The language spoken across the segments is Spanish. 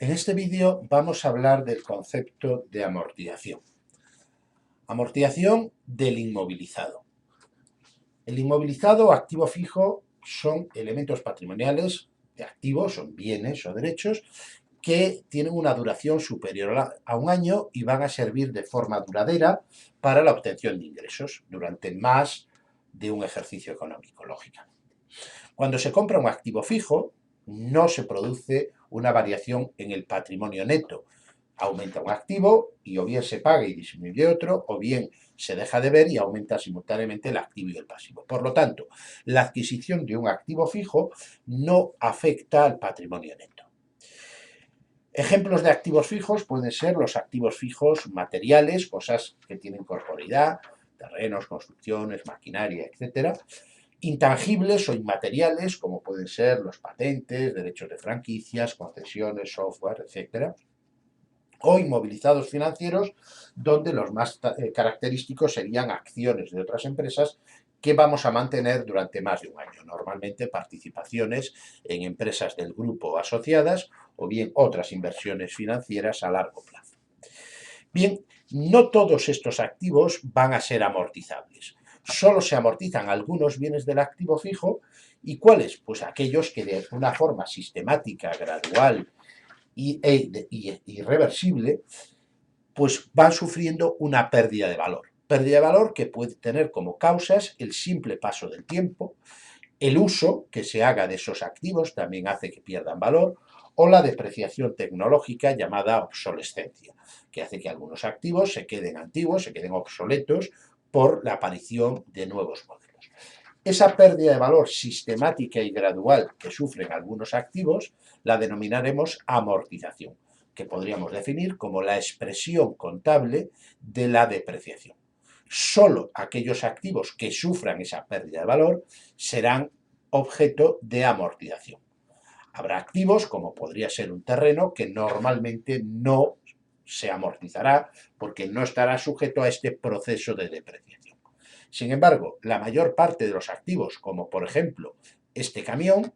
En este vídeo vamos a hablar del concepto de amortización. Amortización del inmovilizado. El inmovilizado o activo fijo son elementos patrimoniales de activos, son bienes o derechos que tienen una duración superior a un año y van a servir de forma duradera para la obtención de ingresos durante más de un ejercicio económico, lógicamente. Cuando se compra un activo fijo, no se produce una variación en el patrimonio neto. Aumenta un activo y o bien se paga y disminuye otro, o bien se deja de ver y aumenta simultáneamente el activo y el pasivo. Por lo tanto, la adquisición de un activo fijo no afecta al patrimonio neto. Ejemplos de activos fijos pueden ser los activos fijos materiales, cosas que tienen corporeidad, terrenos, construcciones, maquinaria, etc. Intangibles o inmateriales, como pueden ser los patentes, derechos de franquicias, concesiones, software, etc. O inmovilizados financieros, donde los más característicos serían acciones de otras empresas que vamos a mantener durante más de un año, normalmente participaciones en empresas del grupo asociadas o bien otras inversiones financieras a largo plazo. Bien, no todos estos activos van a ser amortizables. Solo se amortizan algunos bienes del activo fijo. ¿Y cuáles? Pues aquellos que de una forma sistemática, gradual e irreversible, pues van sufriendo una pérdida de valor. Pérdida de valor que puede tener como causas el simple paso del tiempo, el uso que se haga de esos activos también hace que pierdan valor, o la depreciación tecnológica llamada obsolescencia, que hace que algunos activos se queden antiguos, se queden obsoletos por la aparición de nuevos modelos. Esa pérdida de valor sistemática y gradual que sufren algunos activos la denominaremos amortización, que podríamos definir como la expresión contable de la depreciación. Solo aquellos activos que sufran esa pérdida de valor serán objeto de amortización. Habrá activos, como podría ser un terreno, que normalmente no se amortizará porque no estará sujeto a este proceso de depreciación. Sin embargo, la mayor parte de los activos, como por ejemplo este camión,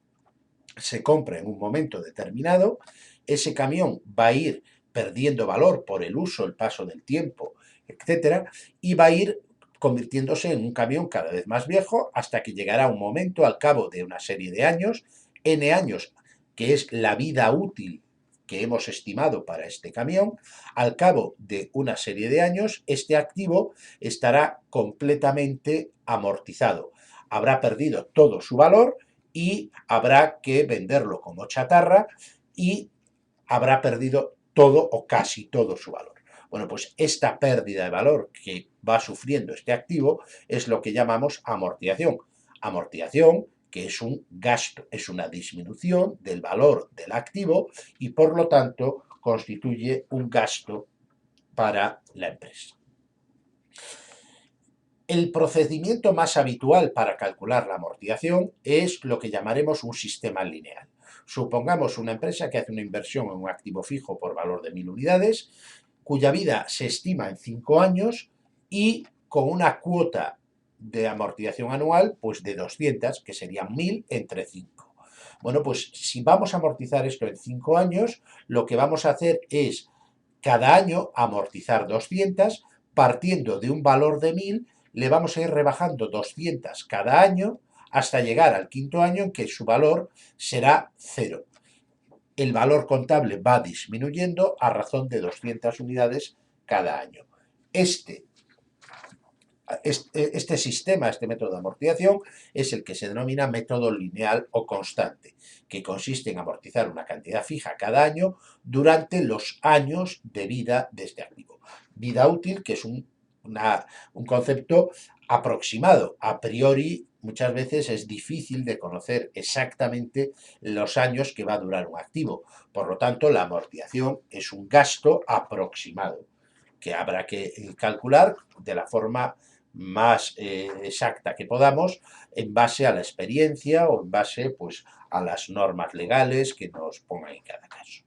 se compra en un momento determinado, ese camión va a ir perdiendo valor por el uso, el paso del tiempo, etcétera, y va a ir convirtiéndose en un camión cada vez más viejo hasta que llegará un momento al cabo de una serie de años, N años, que es la vida útil que hemos estimado para este camión. Al cabo de una serie de años, este activo estará completamente amortizado. Habrá perdido todo su valor y habrá que venderlo como chatarra y habrá perdido todo o casi todo su valor. Bueno, pues esta pérdida de valor que va sufriendo este activo es lo que llamamos amortización. Amortización que es un gasto, es una disminución del valor del activo y por lo tanto constituye un gasto para la empresa. El procedimiento más habitual para calcular la amortización es lo que llamaremos un sistema lineal. Supongamos una empresa que hace una inversión en un activo fijo por valor de 1000 unidades, cuya vida se estima en 5 años y con una cuota de amortización anual pues de 200, que serían 1000 entre 5. Bueno, pues si vamos a amortizar esto en 5 años, lo que vamos a hacer es cada año amortizar 200, partiendo de un valor de 1000, le vamos a ir rebajando 200 cada año hasta llegar al quinto año en que su valor será 0. El valor contable va disminuyendo a razón de 200 unidades cada año. Este sistema, este método de amortización, es el que se denomina método lineal o constante, que consiste en amortizar una cantidad fija cada año durante los años de vida de este activo. Vida útil, que es un concepto aproximado. A priori, muchas veces es difícil de conocer exactamente los años que va a durar un activo. Por lo tanto, la amortización es un gasto aproximado que habrá que calcular de la forma más exacta que podamos en base a la experiencia o en base pues, a las normas legales que nos pongan en cada caso.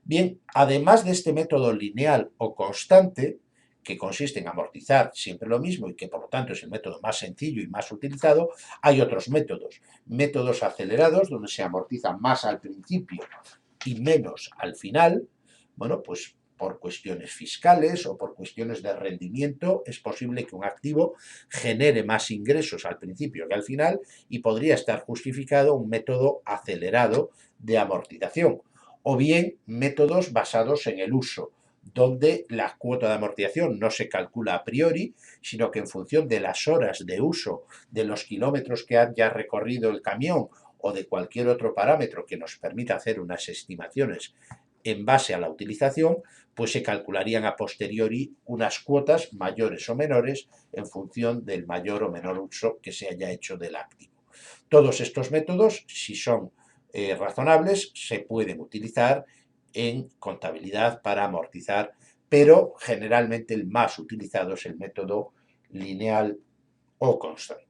Bien, además de este método lineal o constante, que consiste en amortizar siempre lo mismo y que por lo tanto es el método más sencillo y más utilizado, hay otros métodos. Métodos acelerados donde se amortiza más al principio y menos al final, bueno, pues por cuestiones fiscales o por cuestiones de rendimiento, es posible que un activo genere más ingresos al principio que al final y podría estar justificado un método acelerado de amortización, o bien métodos basados en el uso, donde la cuota de amortización no se calcula a priori, sino que en función de las horas de uso, de los kilómetros que haya recorrido el camión o de cualquier otro parámetro que nos permita hacer unas estimaciones en base a la utilización, pues se calcularían a posteriori unas cuotas mayores o menores en función del mayor o menor uso que se haya hecho del activo. Todos estos métodos, si son razonables, se pueden utilizar en contabilidad para amortizar, pero generalmente el más utilizado es el método lineal o constante.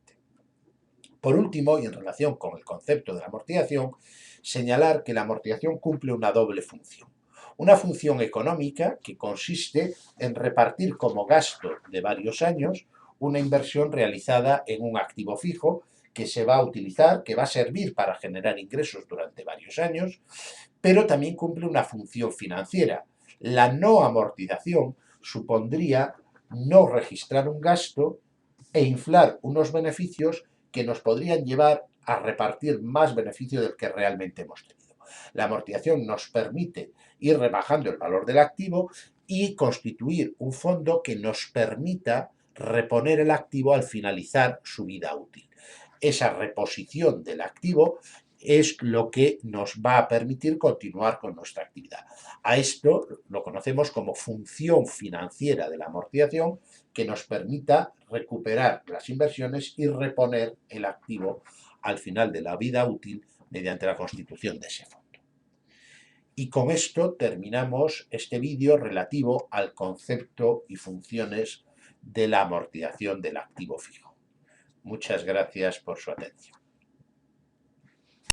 Por último, y en relación con el concepto de la amortización, señalar que la amortización cumple una doble función. Una función económica que consiste en repartir como gasto de varios años una inversión realizada en un activo fijo que se va a utilizar, que va a servir para generar ingresos durante varios años, pero también cumple una función financiera. La no amortización supondría no registrar un gasto e inflar unos beneficios que nos podrían llevar a repartir más beneficio del que realmente hemos tenido. La amortización nos permite ir rebajando el valor del activo y constituir un fondo que nos permita reponer el activo al finalizar su vida útil. Esa reposición del activo es lo que nos va a permitir continuar con nuestra actividad. A esto lo conocemos como función financiera de la amortización, que nos permita recuperar las inversiones y reponer el activo al final de la vida útil mediante la constitución de ese fondo. Y con esto terminamos este vídeo relativo al concepto y funciones de la amortización del activo fijo. Muchas gracias por su atención.